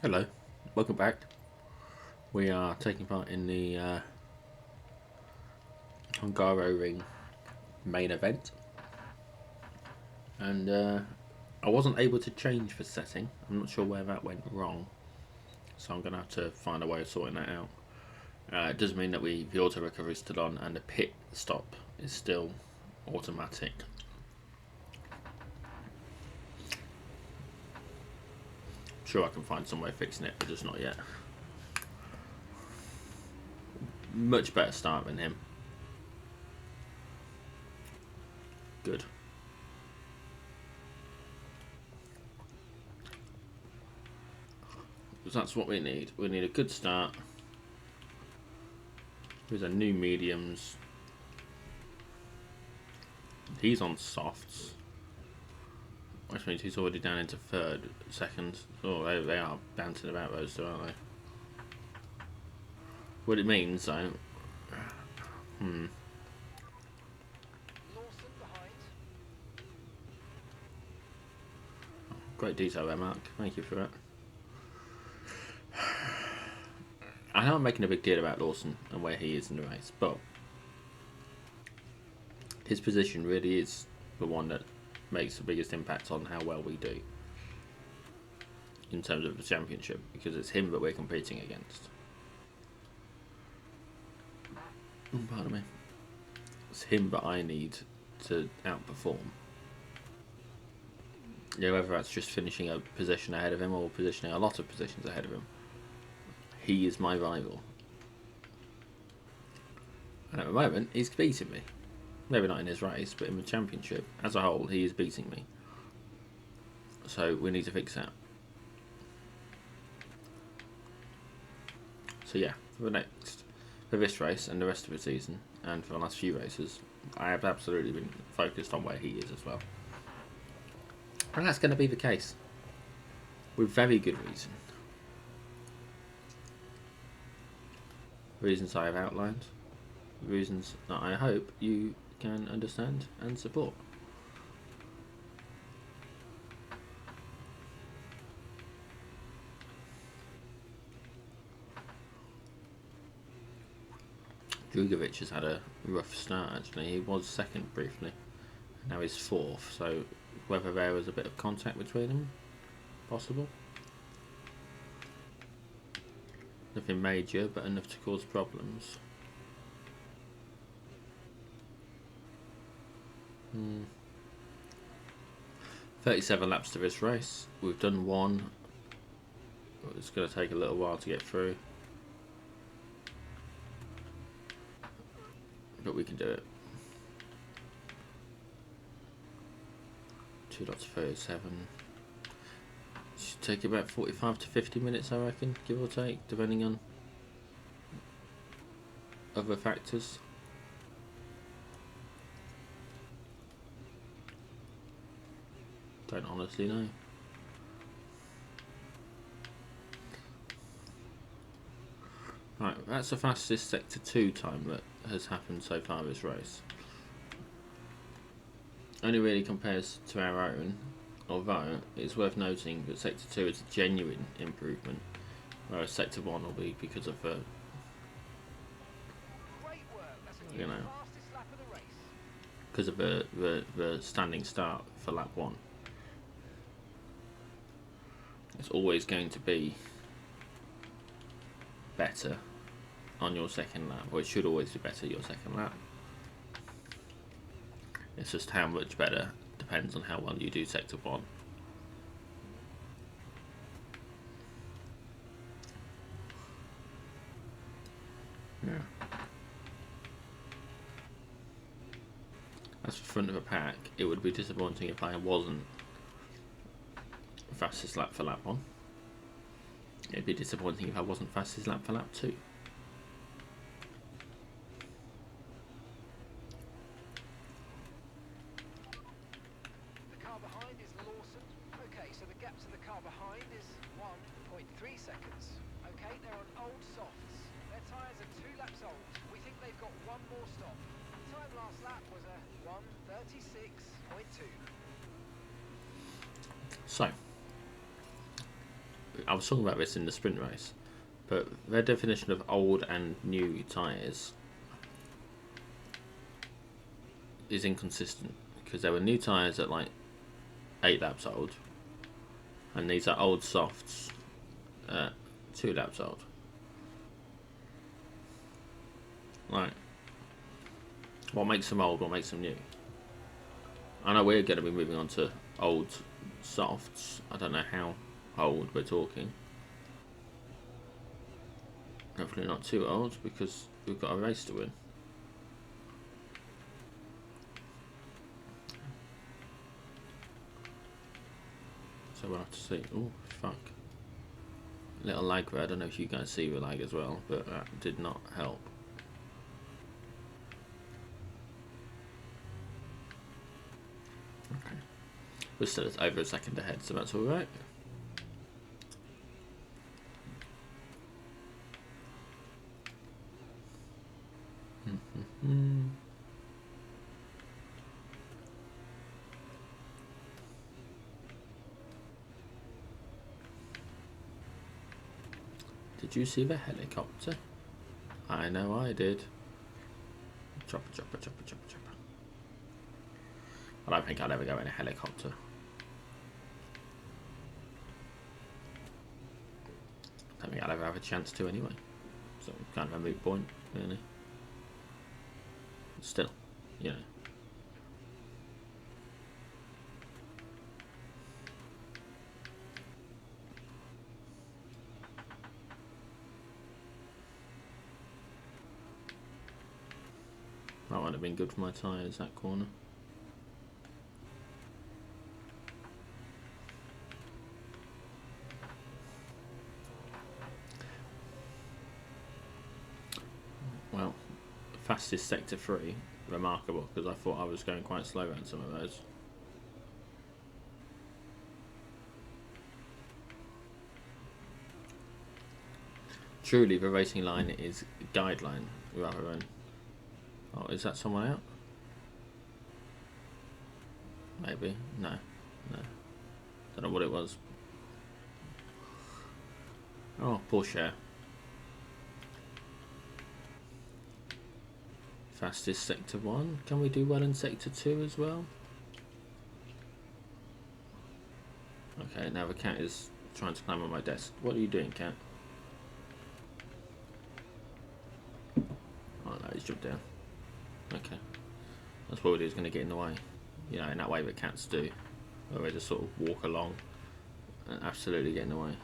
Hello, welcome back. We are taking part in the Hungaroring main event, and I wasn't able to change the setting. I'm not sure where that went wrong, so I'm going to have to find a way of sorting that out. It does mean that the auto recovery is still on and the pit stop is still automatic. I'm sure I can find some way of fixing it, but just not yet. Much better start than him. Good. Because that's what we need. We need a good start. These are new mediums. He's on softs, which means he's already down into second. Oh, they are bouncing about those two, aren't they? What it means, though. Lawson behind. Great detail there, Mark. Thank you for that. I know I'm making a big deal about Lawson and where he is in the race, but his position really is the one that makes the biggest impact on how well we do in terms of the championship, because it's him that we're competing against. Pardon me. It's him that I need to outperform. Yeah, whether that's just finishing a position ahead of him or positioning a lot of positions ahead of him. He is my rival. And at the moment, he's beating me. Maybe not in his race, but in the championship as a whole, he is beating me. So we need to fix that. So yeah, for this race and the rest of the season, and for the last few races, I have absolutely been focused on where he is as well. And that's going to be the case. With very good reason. Reasons I have outlined. Reasons that I hope you can understand and support. Drugovic has had a rough start actually. He was second briefly. Now he's fourth, so whether there was a bit of contact between them, possible. Nothing major, but enough to cause problems. 37 laps to this race. We've done one. It's going to take a little while to get through, but we can do it. 2 lots 37. Should take about 45 to 50 minutes, I reckon, give or take, depending on other factors. Don't honestly know. Right, that's the fastest sector 2 time that has happened so far this race. Only really compares to our own, although it's worth noting that sector 2 is a genuine improvement, whereas sector 1 will be because of the, you know, because of the standing start for lap 1. It's always going to be better on your second lap, or it should always be better your second lap. It's just how much better depends on how well you do sector 1. Yeah. As for front of the pack, it would be disappointing if I wasn't fastest lap for lap 1. It'd be disappointing if I wasn't fastest lap for lap 2. The car behind is Lawson. Okay, so the gap to the car behind is 1.3 seconds. Okay, they're on old softs. Their tyres are 2 laps old. We think they've got one more stop. Time last lap was a 1:36.2. So, I was talking about this in the sprint race, but their definition of old and new tyres is inconsistent, because there were new tyres at like 8 laps old, and these are old softs at 2 laps old. Like, what makes them old? What makes them new? I know we're going to be moving on to old softs. I don't know how old we're talking. Hopefully not too old, because we've got a race to win. So we'll have to see. Oh, fuck. Little lag there. I don't know if you guys see the lag as well, but that did not help. Okay. We're still over a second ahead, so that's alright. Did you see the helicopter? I know I did. Chopper, chopper, chopper, chopper, chopper. I don't think I'd ever go in a helicopter. I don't think I'd ever have a chance to anyway. So kind of a moot point, really. Still, you know. That might have been good for my tyres, that corner. Well, fastest sector 3, remarkable, because I thought I was going quite slow around some of those. Truly, the racing line is guideline rather than... Oh, is that someone out? Maybe. No. No. Don't know what it was. Oh, Porsche. Fastest sector 1. Can we do well in sector 2 as well? Okay, now the cat is trying to climb on my desk. What are you doing, cat? Oh no, he's jumped down. Okay. That's what he's going to get in the way. You know, in that way that cats do. Where they just sort of walk along and absolutely get in the way.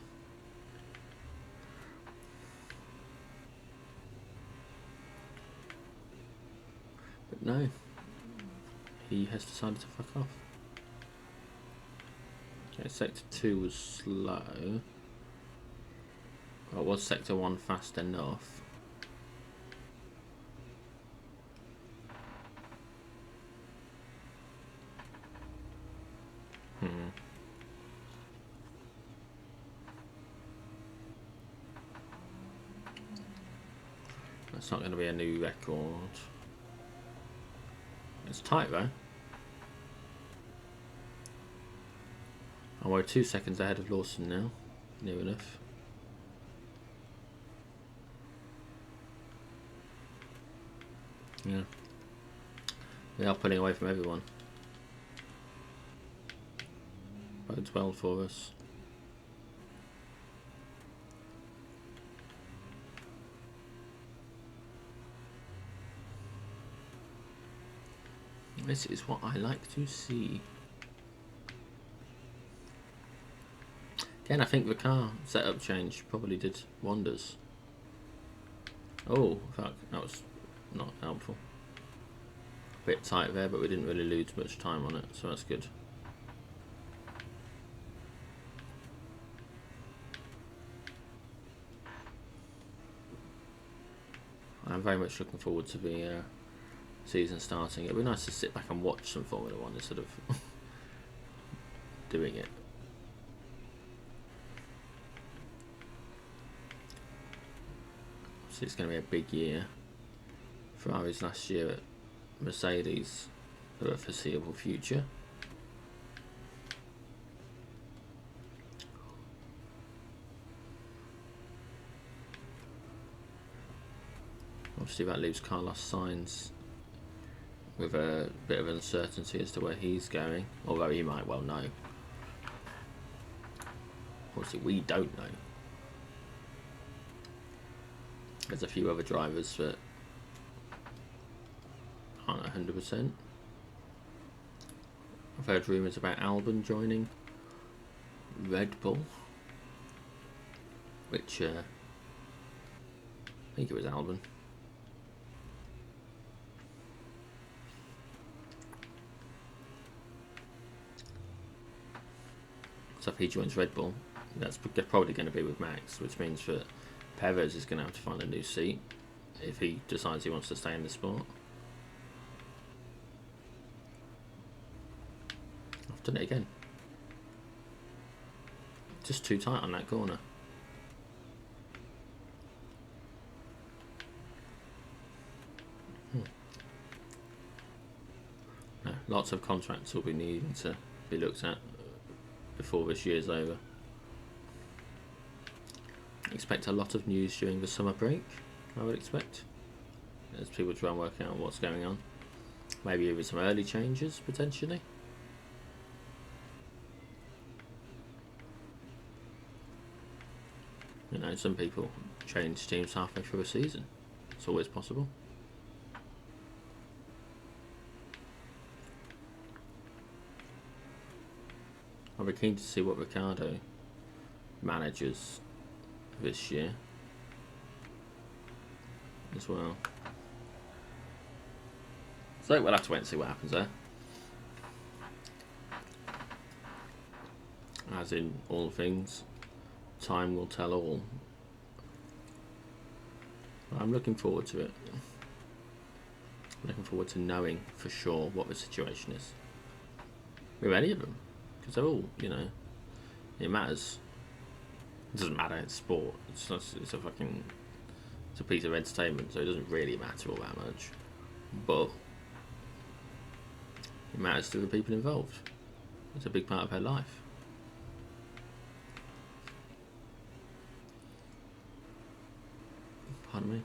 But no. He has decided to fuck off. Okay, sector 2 was slow. Well, was sector 1 fast enough? That's not going to be a new record. It's tight though. We're 2 seconds ahead of Lawson now. Near enough. Yeah. We are pulling away from everyone. Bodes well for us. This is what I like to see. Again, I think the car setup change probably did wonders. Oh, fuck, that was not helpful. A bit tight there, but we didn't really lose much time on it, so that's good. I'm very much looking forward to the season starting. It'd be nice to sit back and watch some Formula 1 instead of doing it. So it's going to be a big year. Ferrari's last year at Mercedes for a foreseeable future. Obviously that leaves Carlos Sainz with a bit of uncertainty as to where he's going, although he might well know. Obviously we don't know. There's a few other drivers that aren't 100%. I've heard rumours about Albon joining Red Bull, which I think it was Albon. So if he joins Red Bull, that's probably going to be with Max, which means that Perez is going to have to find a new seat if he decides he wants to stay in the sport. I've done it again. Just too tight on that corner. No, lots of contracts will be needing to be looked at before this year's over. Expect a lot of news during the summer break, I would expect, as people try and work out what's going on. Maybe even some early changes, potentially. You know, some people change teams halfway through a season. It's always possible. I'll be keen to see what Ricardo manages this year as well. So we'll have to wait and see what happens there. As in all things, time will tell all. I'm looking forward to it. I'm looking forward to knowing for sure what the situation is with any of them, because they're all, you know, it matters. It doesn't matter, it's sport. It's a piece of entertainment, so it doesn't really matter all that much. But it matters to the people involved. It's a big part of her life. Pardon me.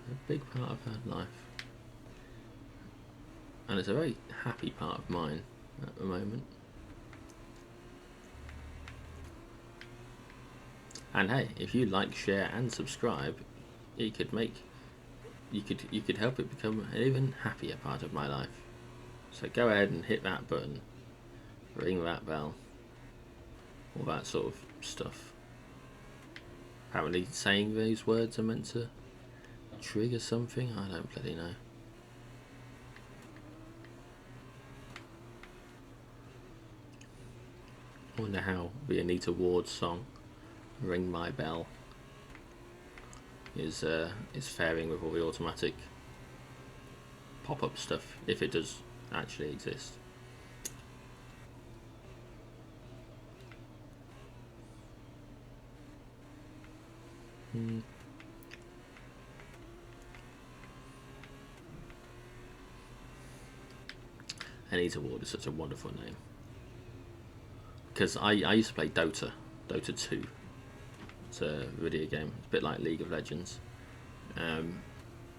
A big part of her life. And it's a very happy part of mine at the moment. And hey, if you like, share and subscribe, you could help it become an even happier part of my life. So go ahead and hit that button, ring that bell, all that sort of stuff. Apparently saying these words are meant to trigger something, I don't bloody know. I wonder how the Anita Ward song "Ring My Bell" is faring with all the automatic pop-up stuff, if it does actually exist. Anita Ward is such a wonderful name. Because I used to play Dota 2. It's a video game. It's a bit like League of Legends.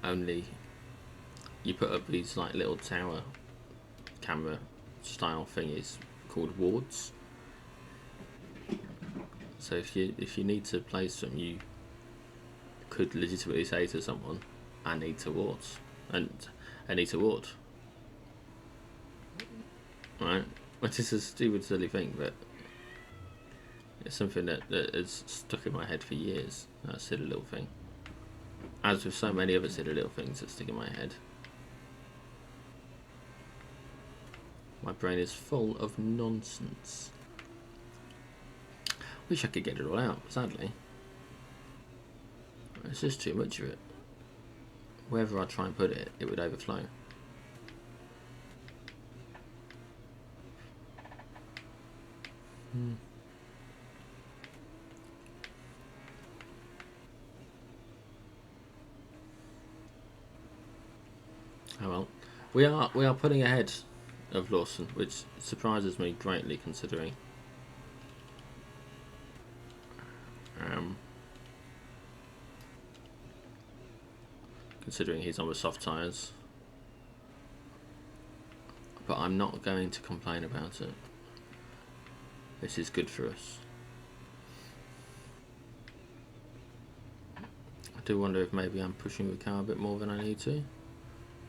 Only you put up these like little tower camera style thingies called wards. So if you need to place them, you could legitimately say to someone, "I need to wards," and I need to ward. Right? Which is a stupid, silly thing, but it's something that has stuck in my head for years. That silly little thing. As with so many other silly little things that stick in my head. My brain is full of nonsense. Wish I could get it all out, sadly. It's just too much of it. Wherever I try and put it, it would overflow. Oh well, we are putting ahead of Lawson, which surprises me greatly considering he's on with soft tyres. But I'm not going to complain about it. This is good for us. I do wonder if maybe I'm pushing the car a bit more than I need to.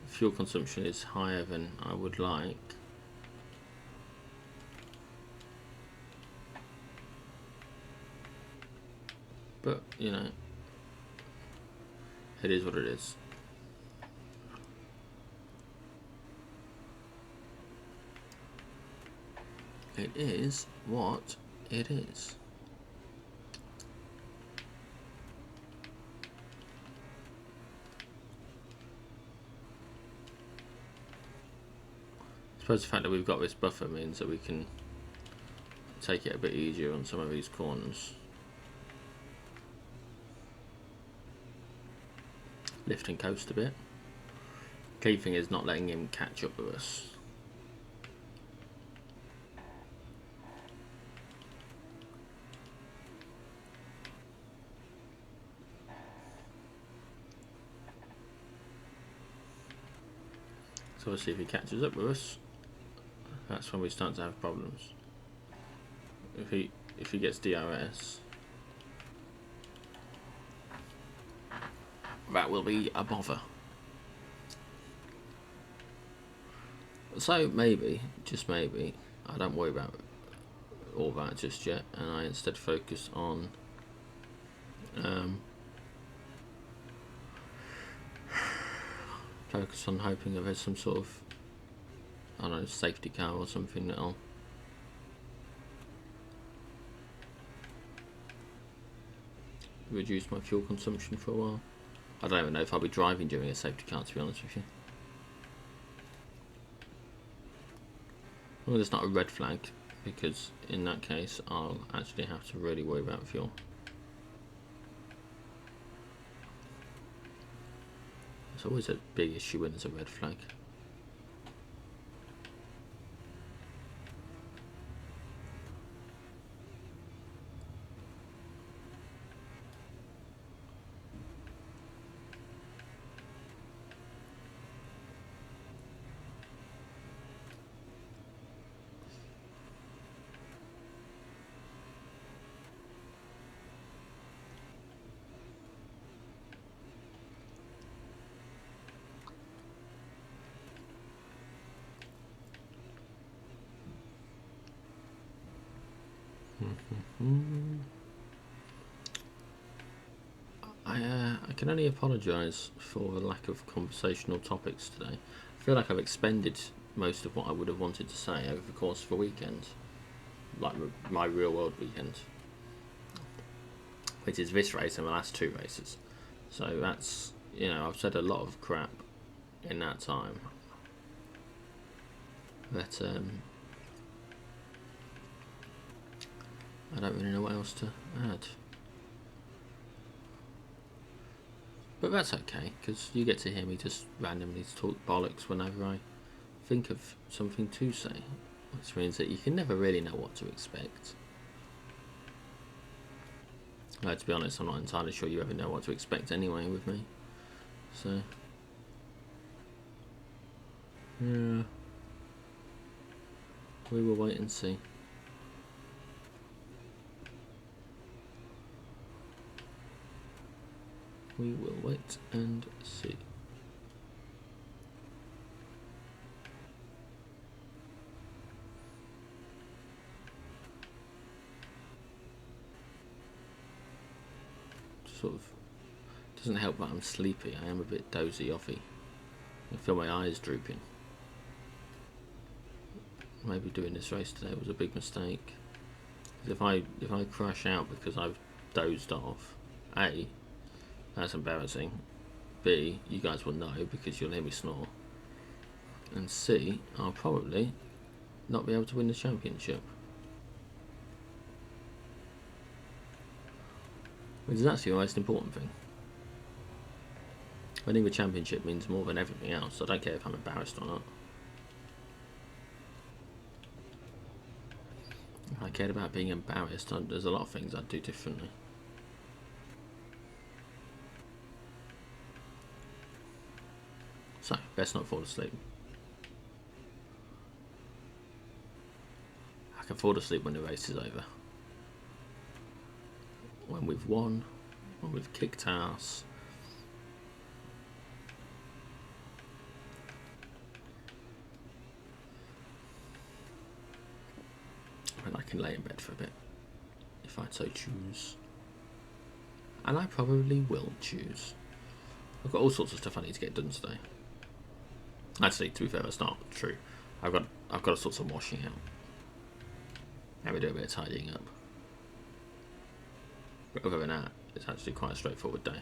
Fuel consumption is higher than I would like. But, you know, it is what it is. It is what it is. I suppose the fact that we've got this buffer means that we can take it a bit easier on some of these corners. Lift and coast a bit. Key thing is not letting him catch up with us. So obviously if he catches up with us, that's when we start to have problems. If he gets DRS, that will be a bother. So maybe, just maybe, I don't worry about all that just yet, and I instead focus on hoping that there's some sort of, I don't know, safety car or something that'll reduce my fuel consumption for a while. I don't even know if I'll be driving during a safety car, to be honest with you. Well, there's not a red flag, because in that case I'll actually have to really worry about fuel. It's always a big issue when there's a red flag. I can only apologise for the lack of conversational topics today. I feel like I've expended most of what I would have wanted to say over the course of the weekend, like my real world weekend, which is this race and the last two races. So that's, you know, I've said a lot of crap in that time. But I don't really know what else to add. But that's okay, because you get to hear me just randomly talk bollocks whenever I think of something to say, which means that you can never really know what to expect. To be honest, I'm not entirely sure you ever know what to expect anyway with me. So, yeah, we will wait and see. We will wait and see. Sort of doesn't help that I'm sleepy. I am a bit dozy-offy. I feel my eyes drooping. Maybe doing this race today was a big mistake. If I crash out because I've dozed off, A, that's embarrassing. B, you guys will know because you'll hear me snore. And C, I'll probably not be able to win the championship. Which is actually the most important thing. Winning the championship means more than everything else. I don't care if I'm embarrassed or not. If I cared about being embarrassed, there's a lot of things I'd do differently. So, best not fall asleep. I can fall asleep when the race is over. When we've won, when we've kicked ass. And I can lay in bed for a bit, if I so choose. And I probably will choose. I've got all sorts of stuff I need to get done today. Actually, to be fair, that's not true. I've got to sort some washing out. Maybe do a bit of tidying up. But other than that, it's actually quite a straightforward day.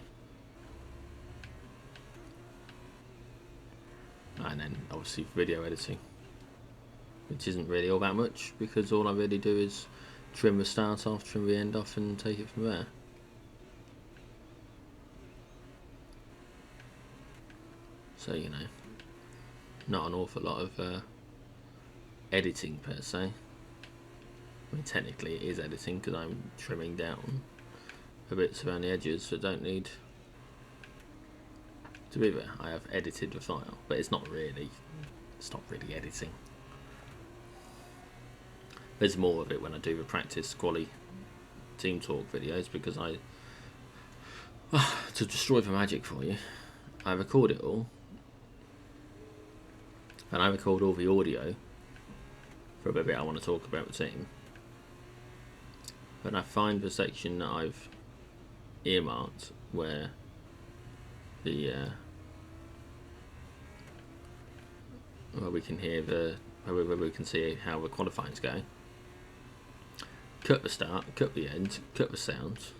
And then obviously video editing, which isn't really all that much because all I really do is trim the start off, trim the end off, and take it from there. So, you know, not an awful lot of editing per se. I mean, technically it is editing because I'm trimming down the bits around the edges that don't need to be there. I have edited the file, but it's not really editing. There's more of it when I do the practice quali team talk videos because to destroy the magic for you, I record it all. And I record all the audio for a bit I want to talk about the team. But I find the section that I've earmarked where where we can hear where we can see how the qualifying's going. Cut the start, cut the end, cut the sounds,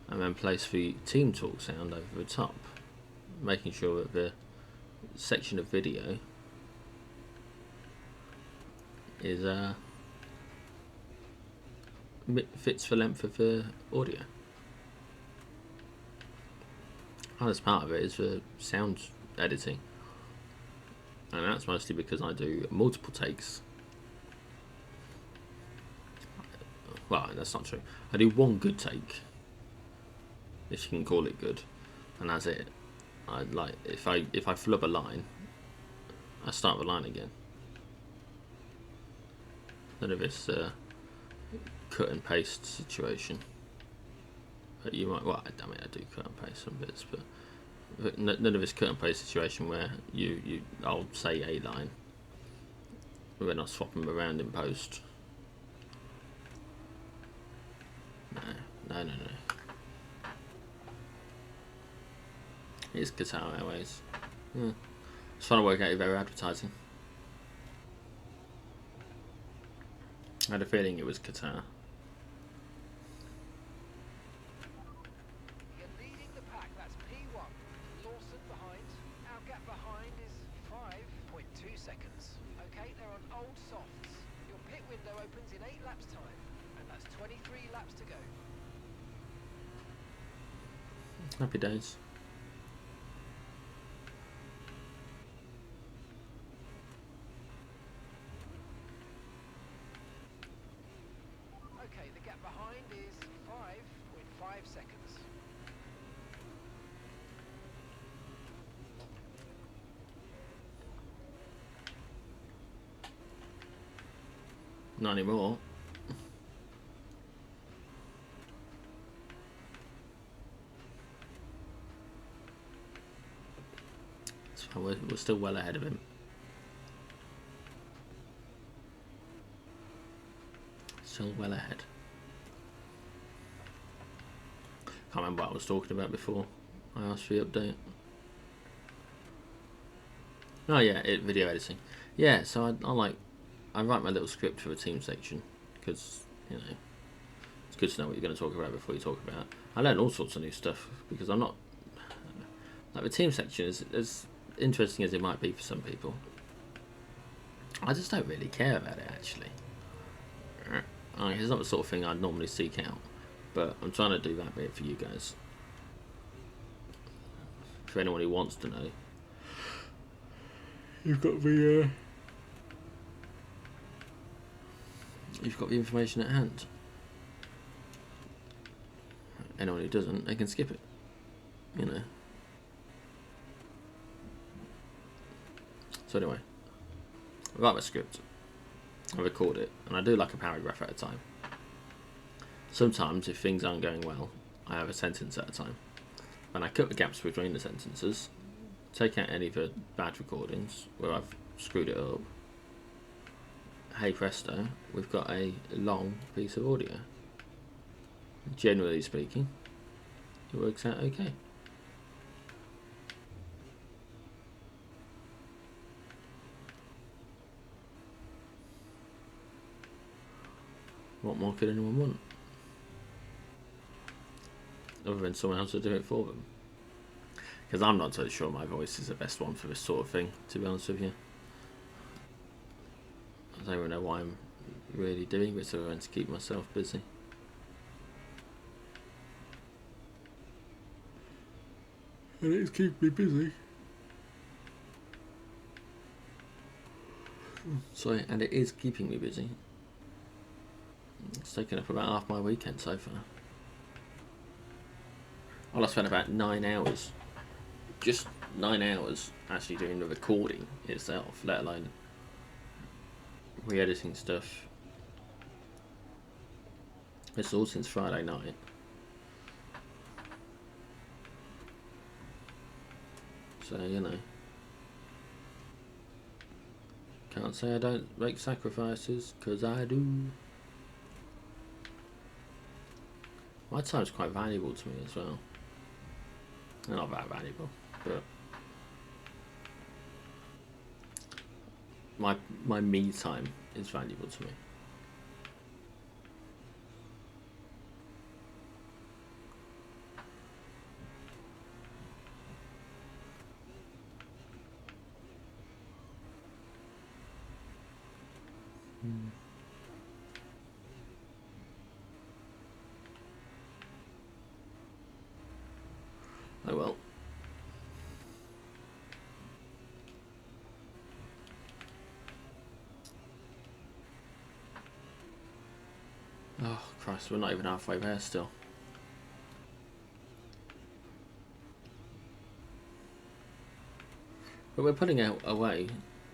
and then place the team talk sound over the top, making sure that the section of video is fits the length of the audio. Hardest part of it is the sound editing, and that's mostly because I do multiple takes. Well, that's not true. I do one good take, if you can call it good, and that's it. I like if I flub a line, I start the line again. None of this cut and paste situation. But you might, well, I mean, I do cut and paste some bits, but none of this cut and paste situation where I'll say a line, we're not swapping them around in post. No. It's Qatar Airways. Yeah. Just trying to work out if they were advertising. I had a feeling it was Qatar. You're leading the pack, that's P1. Lawson behind. Our gap behind is 5.2 seconds. Okay, they're on old softs. Your pit window opens in 8 laps time, and that's 23 laps to go. Happy days. Okay, the gap behind is 5.5 seconds. Not anymore. So we're still well ahead of him. Still well ahead. Can't remember what I was talking about before I asked for the update. Oh yeah, video editing. Yeah, so I write my little script for the team section because, you know, it's good to know what you're going to talk about before you talk about it. I learn all sorts of new stuff because I'm not, like, the team section is as interesting as it might be for some people. I just don't really care about it actually. It's not the sort of thing I'd normally seek out, but I'm trying to do that bit for you guys. For anyone who wants to know, you've got the you've got the information at hand. Anyone who doesn't, they can skip it. You know. So anyway, I write my script, I record it, and I do like a paragraph at a time. Sometimes, if things aren't going well, I have a sentence at a time. And I cut the gaps between the sentences, take out any of the bad recordings where I've screwed it up. Hey presto, we've got a long piece of audio. Generally speaking, it works out okay. What more could anyone want? Other than someone else to do it for them. Because I'm not totally sure my voice is the best one for this sort of thing, to be honest with you. I don't even know why I'm really doing this other than to keep myself busy. And it's keeping me busy. Sorry, and it is keeping me busy. It's taken up about half my weekend so far. Well, I spent about 9 hours, just 9 hours, actually doing the recording itself, let alone re-editing stuff. It's all since Friday night. So, you know, can't say I don't make sacrifices, because I do. My time's quite valuable to me as well. Not that valuable, but my me time is valuable to me. Oh well. Oh Christ, we're not even halfway there still. But we're putting out away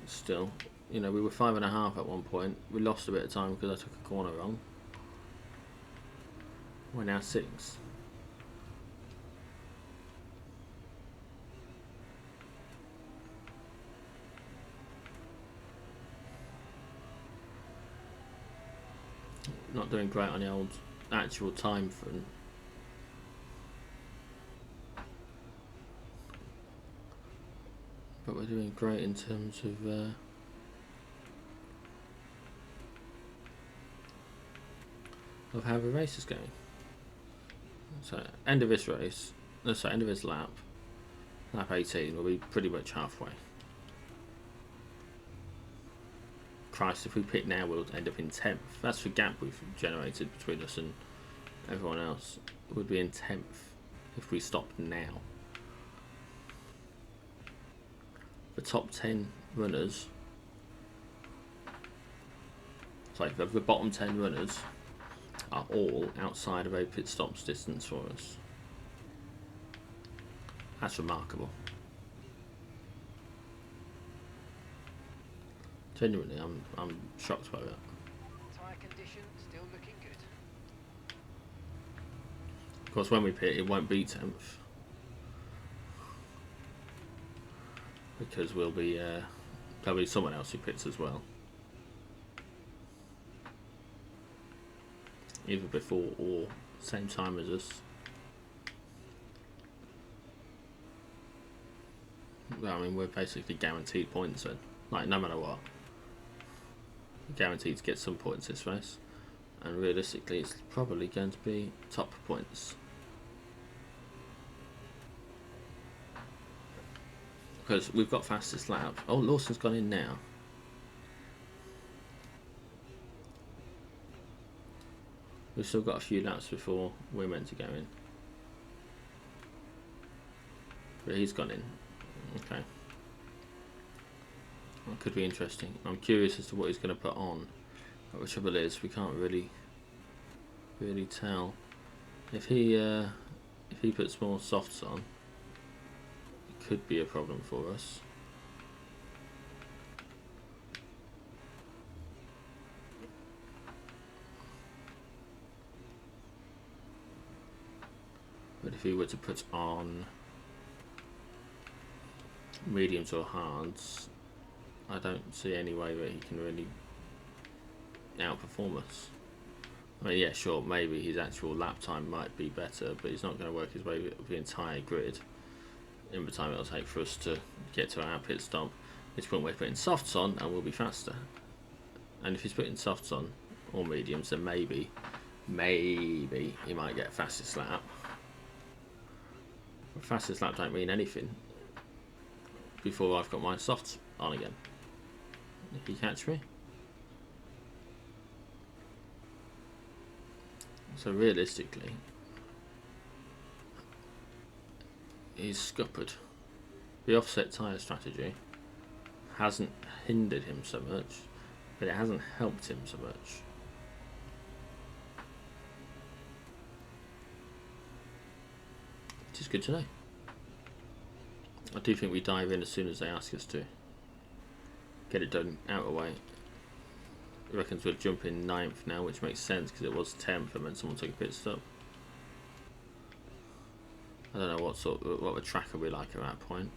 still. You know, we were 5.5 at one point. We lost a bit of time because I took a corner wrong. We're now 6. Not doing great on the old actual time front. But we're doing great in terms of how the race is going. So end of this race, no, sorry, end of this lap 18, we'll be pretty much halfway. Christ, if we pit now, we'll end up in 10th. That's the gap we've generated between us and everyone else. We'd be in 10th if we stopped now. The top 10 runners, sorry, the bottom 10 runners are all outside of a pit stops distance for us. That's remarkable. Genuinely, I'm shocked by that. Tyre condition still looking good. Of course, when we pit, it won't be 10th because we'll be there'll be someone else who pits as well, either before or same time as us. I mean, we're basically guaranteed points then. Like, no matter what, we're guaranteed to get some points this race, and realistically it's probably going to be top points, because we've got fastest lap. Oh, Lawson's gone in now. We've still got a few laps before we're meant to go in, but he's gone in. Okay. That could be interesting. I'm curious as to what he's going to put on, But the trouble is, we can't really tell. If he puts more softs on, it could be a problem for us. But if he were to put on mediums or hards, I don't see any way that he can really outperform us. I mean, yeah, sure, maybe his actual lap time might be better, but he's not going to work his way with the entire grid in the time it'll take for us to get to our pit stop. It's when we're putting softs on and we'll be faster. And if he's putting softs on or mediums, then maybe he might get fastest lap. But fastest lap don't mean anything before I've got my softs on again. If you catch me. So realistically, he's scuppered. The offset tyre strategy hasn't hindered him so much, but it hasn't helped him so much. Which is good to know. I do think we dive in as soon as they ask us to. Get it done out of the way. He reckons we'll jump in 9th now, which makes sense because it was 10th and then someone took a pit stop. I don't know what the track will be like at that point,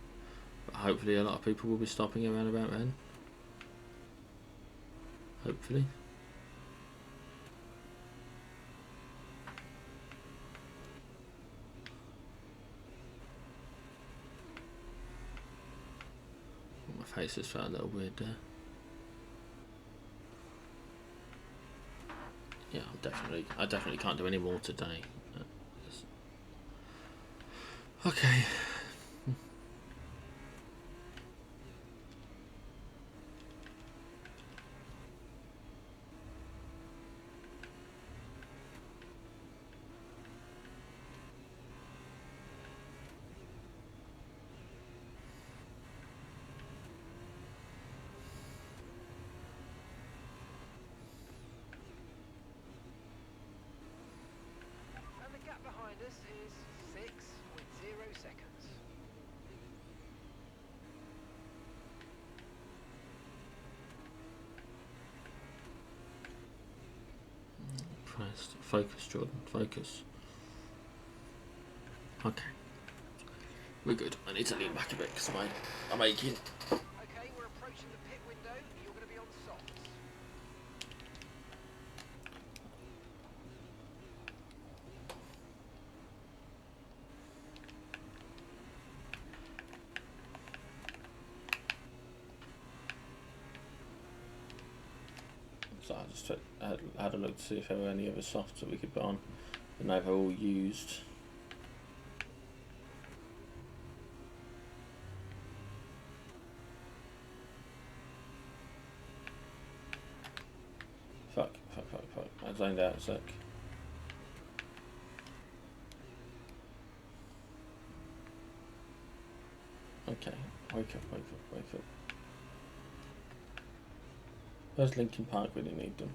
but hopefully a lot of people will be stopping around about then. Hopefully. My face has felt a little weird there. Yeah, I definitely can't do any more today. Okay. And the gap behind us is 6.0 seconds. Christ. Focus, Jordan. Focus. Okay. We're good. I need to lean back a bit because I'm aching. Okay, we're approaching the pit window. You're going to be on softs. So I just had a look to see if there were any other softs that we could put on. And they've all used. Fuck. I zoned out a sec. Okay, wake up. Where's Linkin Park when you need them?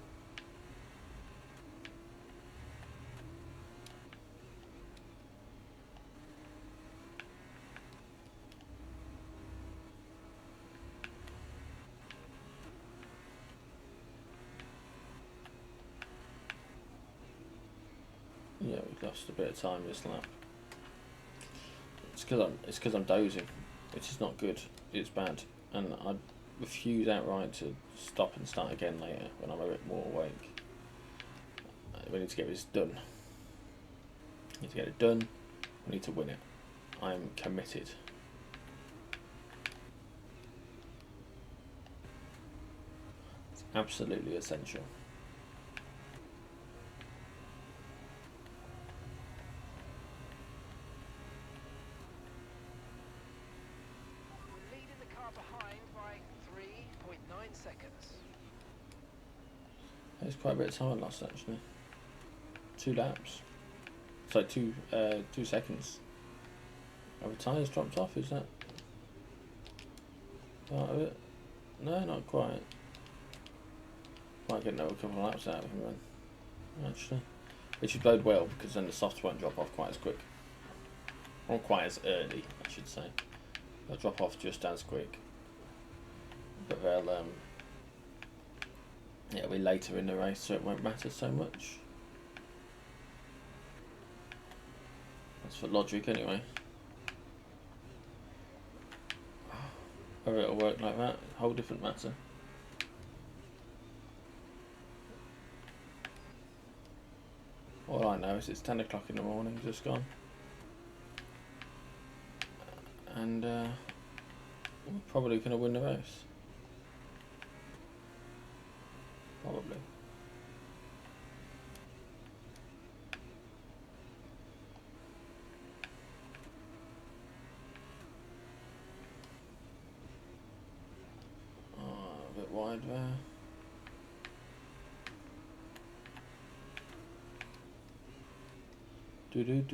Yeah, we've lost a bit of time this lap. It's because I'm dozing, which is not good. It's bad, and I refuse outright to stop and start again later when I'm a bit more awake. We need to get this done. We need to get it done. We need to win it. I'm committed. It's absolutely essential. We're leading the car behind by 3.9 seconds. There's quite a bit of time lost actually. 2 laps. So 2 seconds. Have the tyres dropped off? Is that part of it? No, not quite. Might get another couple of laps out of him then, actually. It should bode well because then the softs won't drop off quite as quick. Or quite as early, I should say. They'll drop off just as quick. But they'll, yeah, it'll be later in the race, so it won't matter so much. That's for logic anyway. Whether it'll work like that, a whole different matter. All I know is it's 10 o'clock in the morning, just gone. And we're probably going to win the race. Probably. A bit wide there. Right,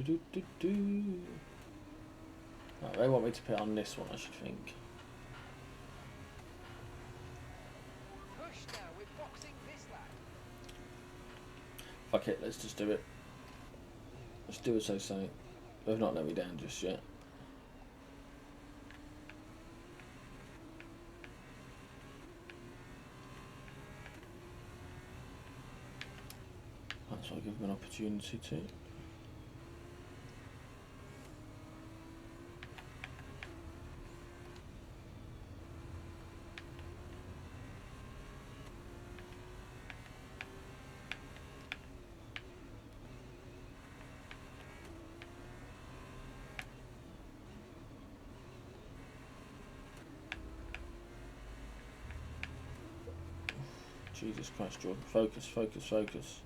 they want me to put on this one, I should think. Push now, we're boxing this lap. Fuck it, let's just do it. Let's do as they say. They've not let me down just yet. That's why I give them an opportunity to. Jesus Christ, Jordan. Focus, focus, focus.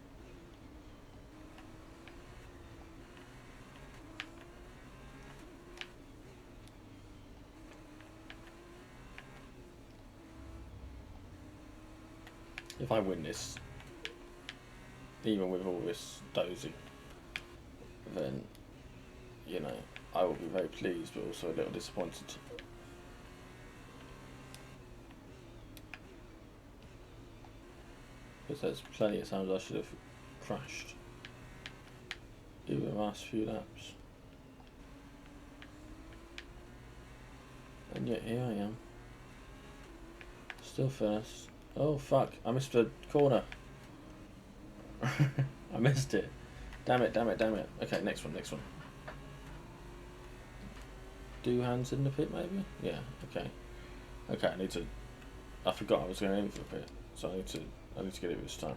If I win this, even with all this dozing, then, you know, I will be very pleased but also a little disappointed. Because there's plenty of times I should have crashed, even the last few laps. And yet here I am, still first. Oh fuck, I missed a corner. I missed it. Damn it, damn it, damn it. Okay, next one, next one. Do hands in the pit maybe? Yeah, okay. Okay, I need to, I forgot I was going in for the pit, so I need to get it this time.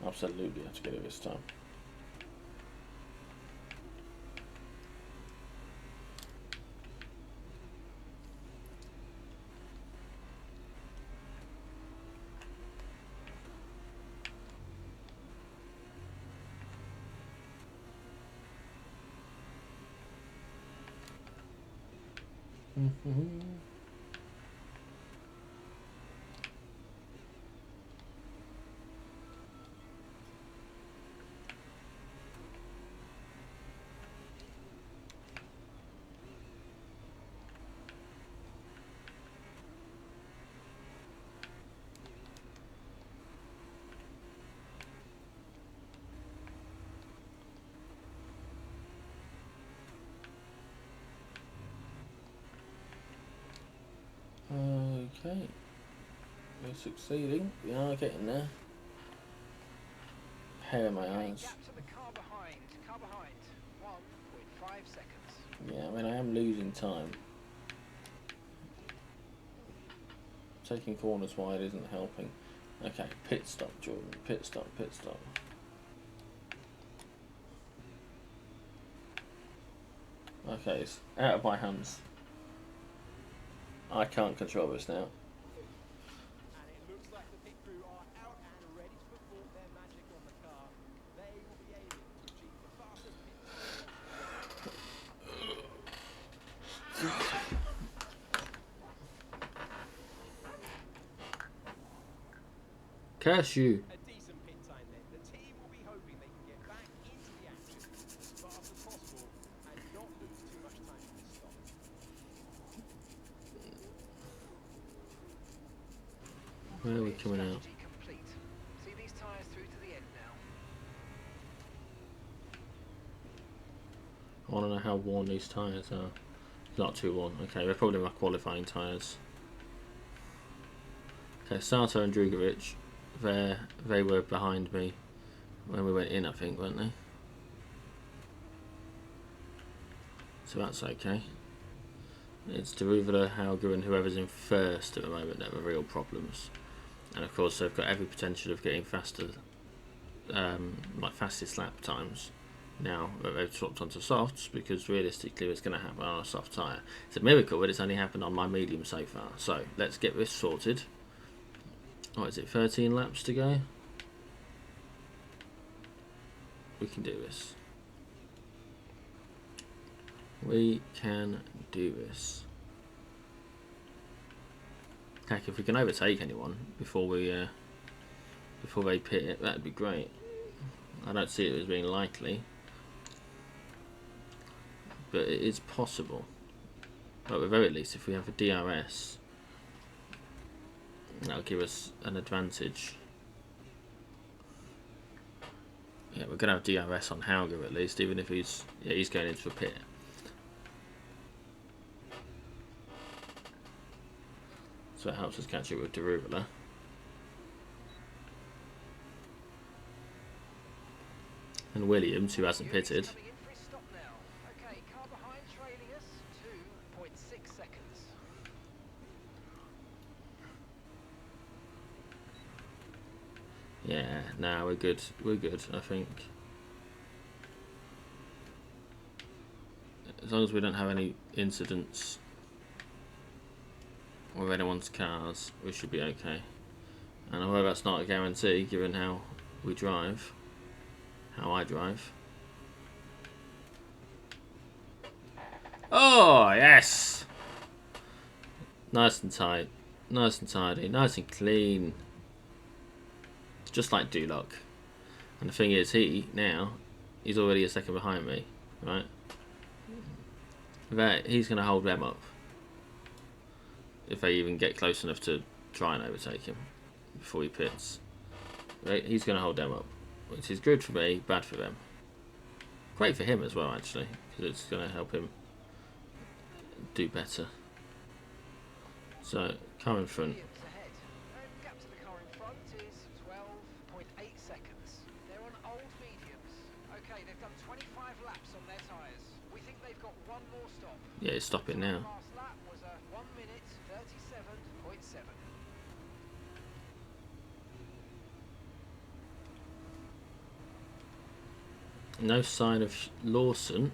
Absolutely have to get it this time. Okay, we're succeeding. We are getting there. Hair in my eyes. Gap to the car behind. Car behind. 1.5 seconds. Yeah, I mean I am losing time. Taking corners wide isn't helping. Okay, pit stop, Jordan. Pit stop, pit stop. Okay, it's out of my hands. I can't control this now. And it looks like the pit crew are out and ready to perform their magic on the car. They will be aiming to achieve the fastest pit. Curse you. A decent pit time then. The team will be hoping they can get back into the action as fast as possible and not lose too much time in this stop. Where are we coming out? Strategy complete. See these tyres through to the end now. I want to know how worn these tyres are. Not too worn. Okay, they're probably my qualifying tyres. Okay, Sarto and Drugovic, they were behind me when we went in, I think, weren't they? So that's okay. It's Deruvula, Hauger and whoever's in first at the moment that are real problems. And of course they've got every potential of getting faster, like fastest lap times now that they've swapped onto softs, because realistically it's going to happen on a soft tyre. It's a miracle that it's only happened on my medium so far. So let's get this sorted. What is it, 13 laps to go? We can do this. We can do this. Heck, if we can overtake anyone before they pit it, that'd be great. I don't see it as being likely, but it is possible. But at the very least, if we have a DRS, that'll give us an advantage. Yeah, we're gonna have DRS on Hauger at least, even if he's going into a pit. So it helps us catch it with Deruvula. And Williams, who hasn't pitted. Coming in for his stop now. Okay, car behind trailing us 2.6 seconds. Yeah, nah, we're good. We're good, I think. As long as we don't have any incidents with anyone's cars, we should be okay. And although that's not a guarantee, given how we drive, how I drive. Oh, yes! Nice and tight, nice and tidy, nice and clean. Just like Duloc. And the thing is, he's already a second behind me, right? He's going to hold them up. If they even get close enough to try and overtake him before he pits. Right? He's going to hold them up. Which is good for me, bad for them. Great for him as well, actually. Because it's going to help him do better. So, car in front. Williams ahead. And gap to the car in front is 12.8 seconds. They're on old mediums. Okay, they've done 25 laps on their tyres. We think they've got one more stop. Yeah, it's stopping now. Last lap was a 1 minute 37.7. No sign of Lawson.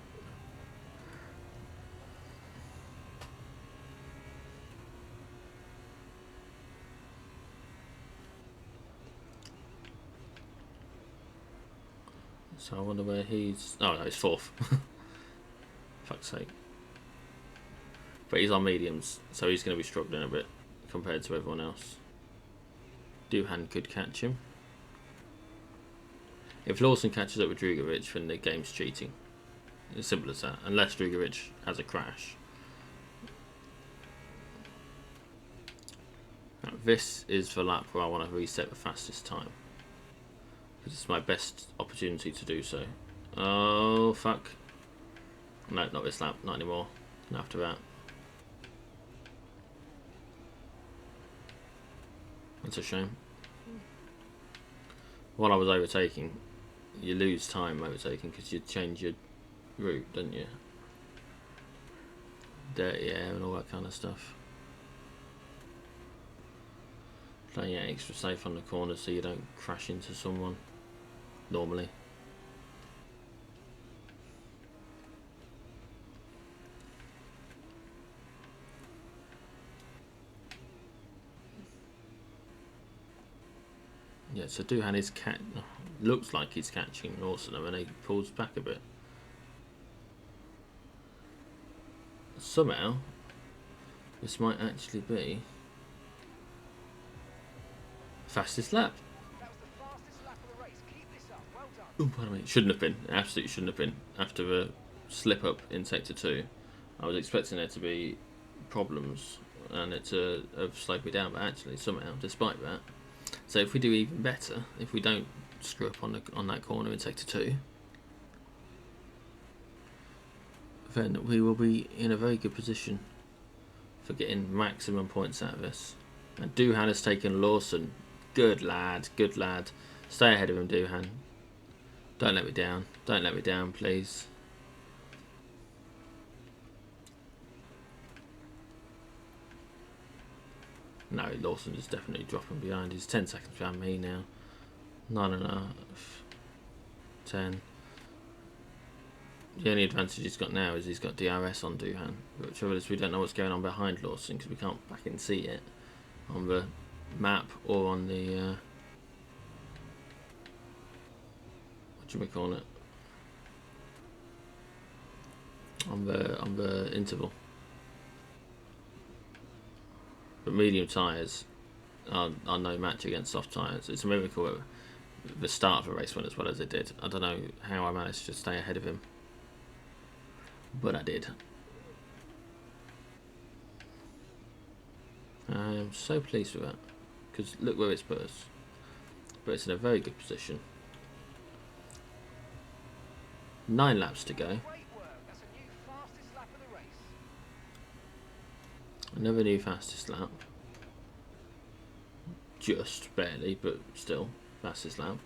So I wonder where he's... Oh no, he's fourth. Fuck's sake. But he's on mediums, so he's going to be struggling a bit compared to everyone else. Duhan could catch him. If Lawson catches up with Drugovic, then the game's cheating. As simple as that. Unless Drugovic has a crash. Now, this is the lap where I want to reset the fastest time. Because it's my best opportunity to do so. Oh, fuck. No, not this lap. Not anymore. And after that. That's a shame. While I was overtaking, you lose time overtaking because you change your route, don't you? Dirty air and all that kind of stuff. Playing it extra safe on the corner so you don't crash into someone. Normally. Yeah, so Duhan is looks like he's catching Lawson, and then he pulls back a bit. Somehow, this might actually be fastest lap. That was the fastest lap of the race. Keep this up. Well done. Oh, pardon me. Shouldn't have been. Absolutely shouldn't have been. After the slip up in sector 2, I was expecting there to be problems and it's have slowed me down, but actually somehow, despite that, so if we do even better, if we don't screw up on that corner in sector 2, then we will be in a very good position for getting maximum points out of this. And Doohan has taken Lawson. Good lad, good lad. Stay ahead of him, Doohan. Don't let me down. Don't let me down, please. No, Lawson is definitely dropping behind. He's 10 seconds behind me now. 9.5. 10. The only advantage he's got now is he's got DRS on Doohan. But the trouble is we don't know what's going on behind Lawson because we can't back and see it on the map or on the what do we call it? On the interval. But medium tyres are no match against soft tyres. It's a miracle at the start of a race went as well as it did. I don't know how I managed to stay ahead of him, but I did. I am so pleased with that, because look where it's put us. But it's in a very good position. 9 laps to go. Great work. That's a new fastest lap of the race. Another new fastest lap. Just barely, but still, fastest lap.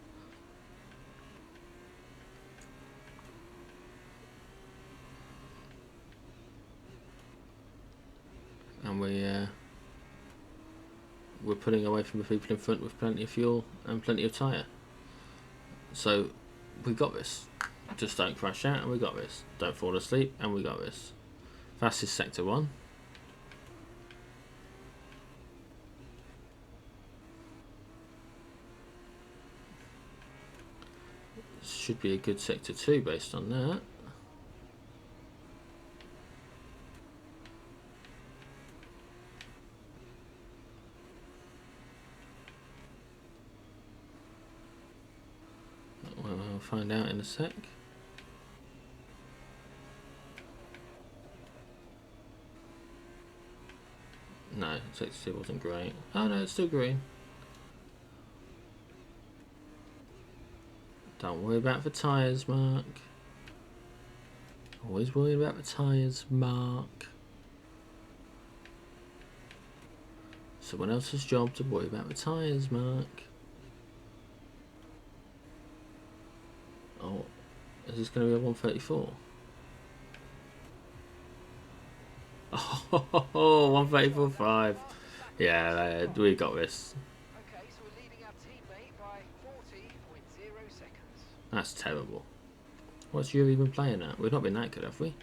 And we're pulling away from the people in front with plenty of fuel and plenty of tyre. So we got this. Just don't crash out and we got this. Don't fall asleep and we got this. Fastest sector 1. Should be a good sector 2 based on that. We'll find out in a sec. No, sector 2 wasn't great. Oh no, it's still green. Don't worry about the tyres, Mark. Always worry about the tyres, Mark. Someone else's job to worry about the tyres, Mark. Oh, is this going to be a 134? Oh, 134.5. Yeah, we got this. Okay, so we're leading our teammate by 40.0 seconds. That's terrible. What's you even playing at? We've not been that good, have we?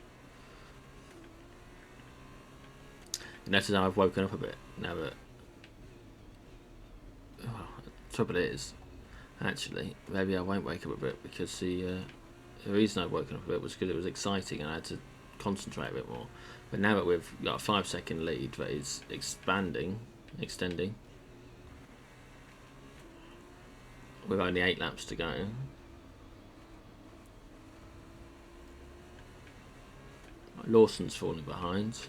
Notice how I've woken up a bit now that. Oh, the trouble is, actually, maybe I won't wake up a bit because the reason I've woken up a bit was because it was exciting and I had to concentrate a bit more. But now that we've got a 5-second lead that is extending, with only 8 laps to go. Lawson's falling behind.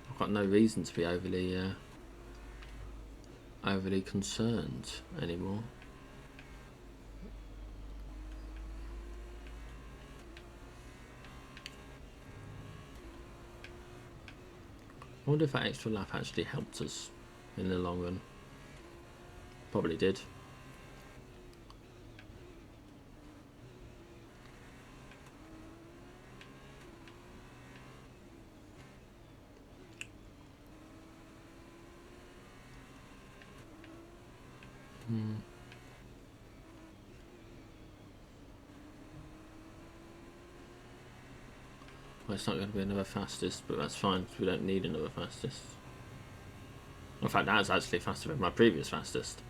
I've got no reason to be overly concerned anymore. I wonder if that extra lap actually helped us in the long run. Probably did. Well, it's not going to be another fastest, but that's fine because we don't need another fastest. In fact, that's actually faster than my previous fastest.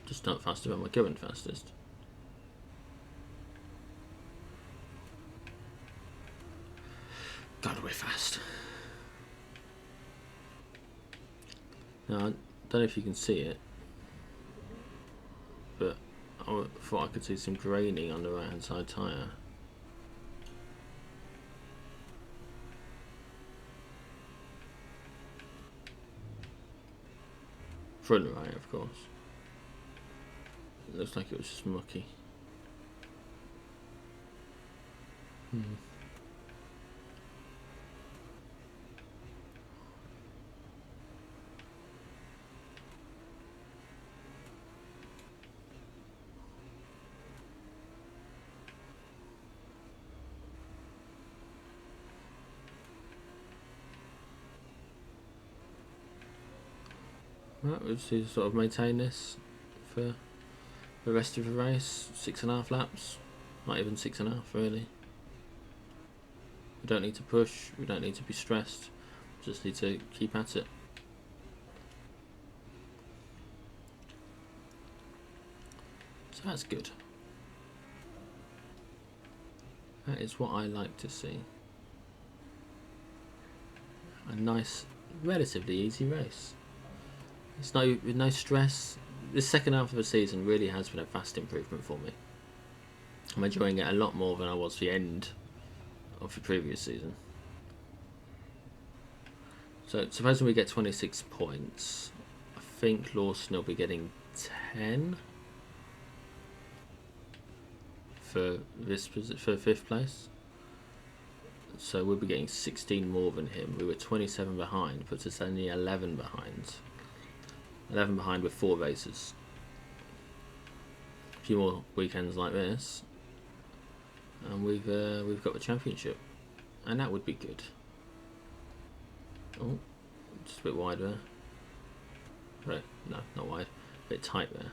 Just not faster than my current fastest. God, we're fast. Now, I don't know if you can see it, but I thought I could see some graining on the right hand side tyre. Front right, of course. It looks like it was just mucky. Right, we'll just need to sort of maintain this for the rest of the race. 6.5 laps, not even 6.5 really. We don't need to push, we don't need to be stressed, just need to keep at it. So that's good. That is what I like to see. A nice, relatively easy race. It's no stress. This second half of the season really has been a vast improvement for me. I'm enjoying it a lot more than I was the end of the previous season. So supposing we get 26 points, I think Lawson will be getting 10 for this for 5th place. So we'll be getting 16 more than him. We were 27 behind, puts us only 11 behind. 11 behind with 4 races. A few more weekends like this, and we've got the championship, and that would be good. Oh, just a bit wide there. Right, no, not wide. A bit tight there.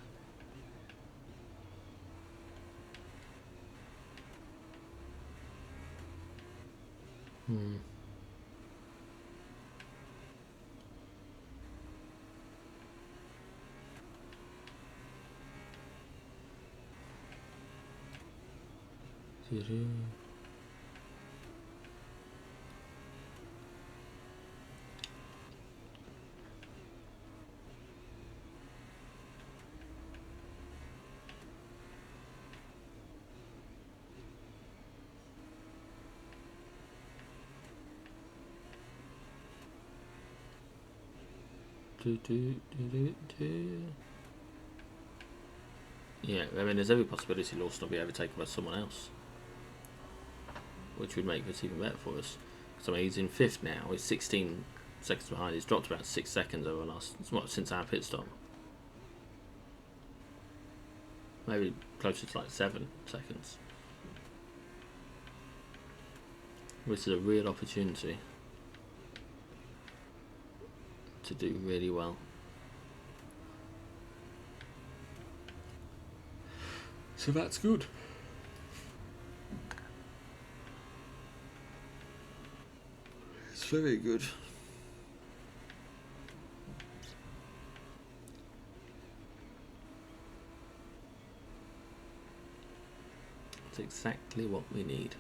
Yeah, I mean, there's every possibility Lawson will be overtaken by someone else, which would make this even better for us. So he's in 5th now. He's 16 seconds behind. He's dropped about 6 seconds over the last, since our pit stop. Maybe closer to like 7 seconds. Which is a real opportunity to do really well. So that's good. It's very good. It's exactly what we need.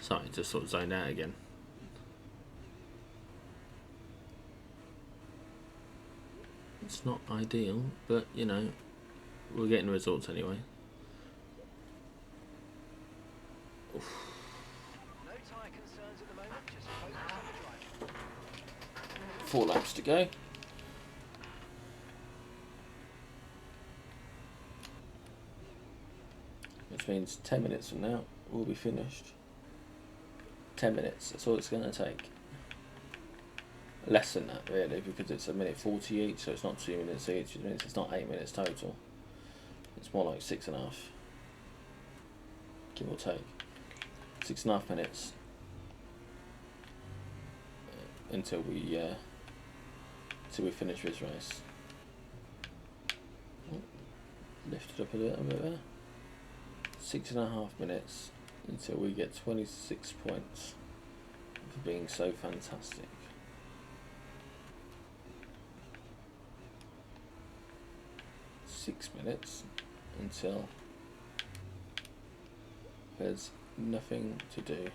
Sorry, just sort of zoned out again. It's not ideal, but you know, we're getting results anyway. Oof. No tyre concerns at the moment, just focus on the drive. 4 laps to go. Which means 10 minutes from now we'll be finished. 10 minutes, that's all it's going to take. Less than that really, because it's a minute 40 each, so it's not 2 minutes each, it means it's not 8 minutes total. It's more like 6.5, give or take. 6.5 minutes until we finish this race. Lift it up a little bit there. 6.5 minutes until we get 26 points for being so fantastic. Minutes until there's nothing to do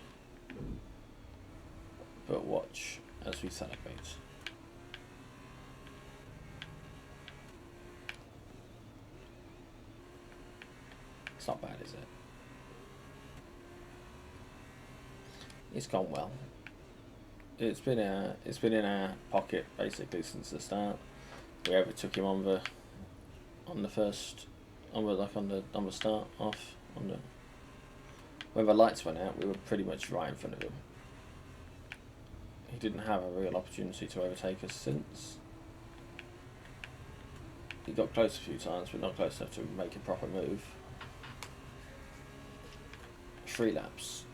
but watch as we celebrate. It's not bad, is it? It's gone well. It's been in our pocket basically since the start. We ever took him on the start off when the lights went out. We were pretty much right in front of him. He didn't have a real opportunity to overtake us since. He got close a few times, but not close enough to make a proper move. 3 laps,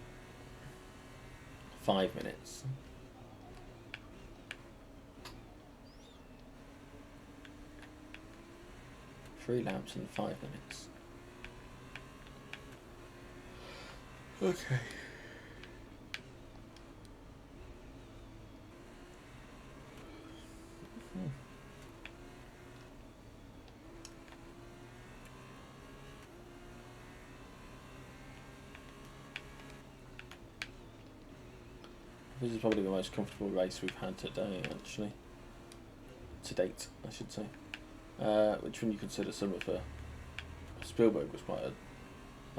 5 minutes. Three laps in 5 minutes. Okay. This is probably the most comfortable race we've had today, actually. To date, I should say. Which, when you consider some of Spielberg was quite a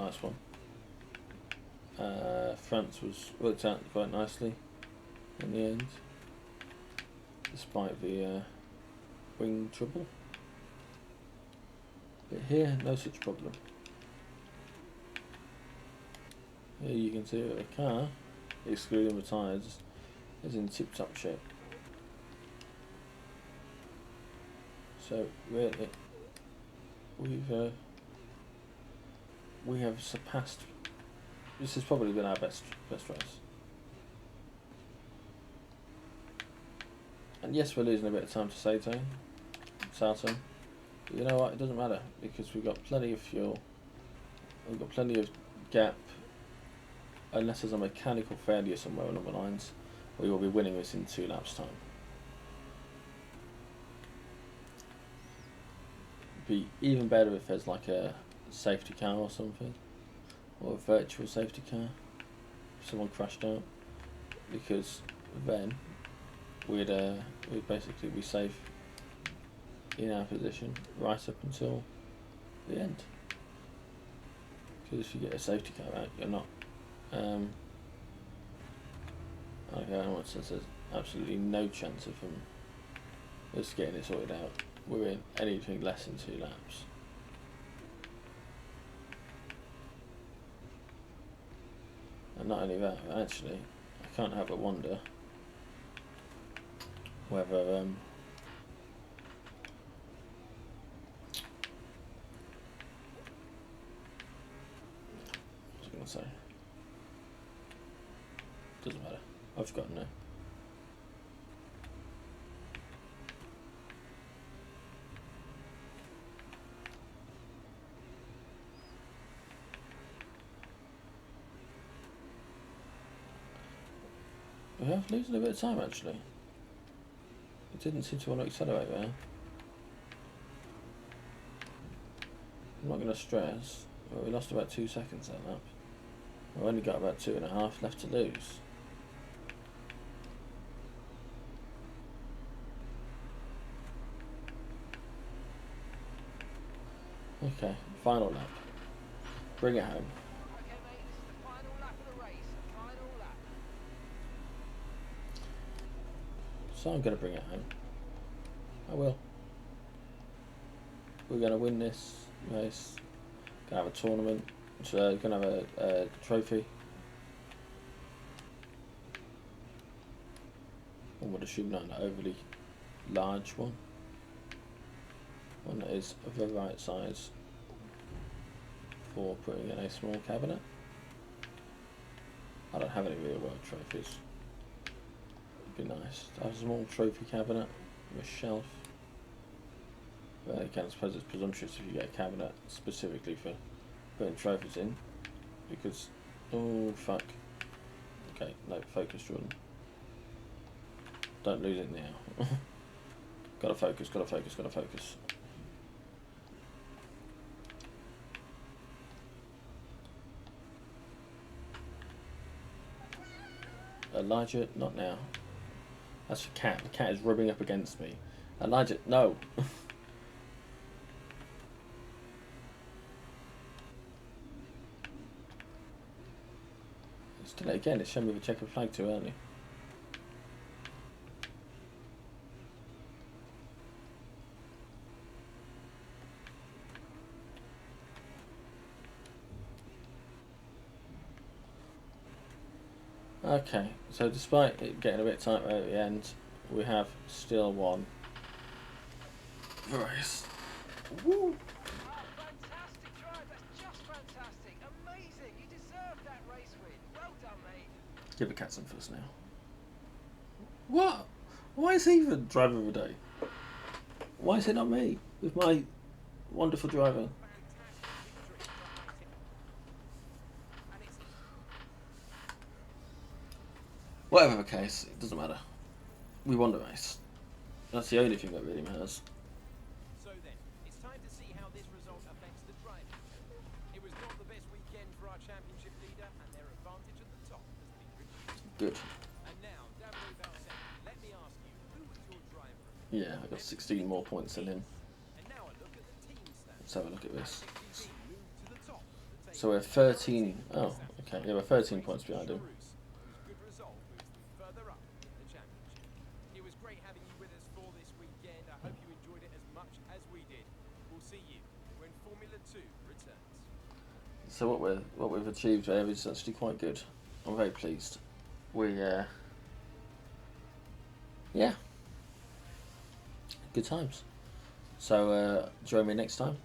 nice one. France worked out quite nicely in the end, despite the wing trouble. But here, no such problem. Here you can see that the car, excluding the tyres, is in tip-top shape. So really, we have surpassed. This has probably been our best race. And yes, we're losing a bit of time to Sato. But you know what? It doesn't matter because we've got plenty of fuel. We've got plenty of gap. Unless there's a mechanical failure somewhere along the lines, we will be winning this in 2 laps' time. Be even better if there's like a safety car or something, or a virtual safety car if someone crashed out, because then we'd basically be safe in our position right up until the end, because if you get a safety car out, you're not there's absolutely no chance of us getting it sorted out. We're in anything less than 2 laps. And not only that, actually, I can't help but wonder whether what was I going to say? Doesn't matter. I've forgotten now. We have losing a bit of time actually. It didn't seem to want to accelerate there. I'm not going to stress, but we lost about 2 seconds that lap. We've only got about 2.5 left to lose. Okay, final lap. Bring it home. Okay, mate, this is the final lap of the race. Final lap. So I'm going to bring it home. I will. We're going to win this race. Going to have a tournament. So we're going to have a trophy. I would assume not an overly large one. One that is of the right size for putting in a small cabinet. I don't have any real world trophies. It'd be nice to have a small trophy cabinet with a shelf. Well, again, I suppose it's presumptuous if you get a cabinet specifically for putting trophies in, because oh fuck. Okay, no, focus, Jordan. Don't lose it now. Gotta focus, gotta focus, gotta focus. Elijah, not now. That's for Cat. The cat is rubbing up against me. Elijah, no. It's done it again. It's showing me the checkered flag too early. Okay, so despite it getting a bit tight right at the end, we have still won the race. Woo! Fantastic drive. That's just fantastic. Amazing. You deserve that race win. Well done, mate. Give the cat some first now. What? Why is he the driver of the day? Why is it not me with my wonderful driver? Whatever the case, it doesn't matter. We won the race. That's the only thing that really matters. So then, it's time to see how this result affects the driving. It was not the best weekend for our championship leader, and their advantage at the top has been reduced. Good. And now, Davide Valsecchi, let me ask you, who was your driver? Yeah, I got 16 more points than him. And now a look at the team stats. Let's have a look at this. Moved to the top of the table. So we're 13. Oh, okay. Yeah, we're 13 points behind him. Whose good result moves them further up in the championship. It was great having you with us for this weekend. I hope you enjoyed it as much as we did. We'll see you when Formula 2 returns. So what we've achieved there is actually quite good. I'm very pleased. Yeah, good times. So join me next time.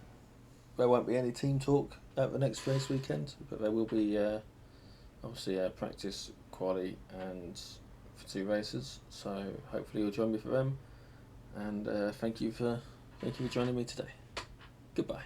There won't be any team talk at the next race weekend, but there will be obviously practice, quali, and for 2 races. So hopefully you'll join me for them. And thank you for joining me today. Goodbye.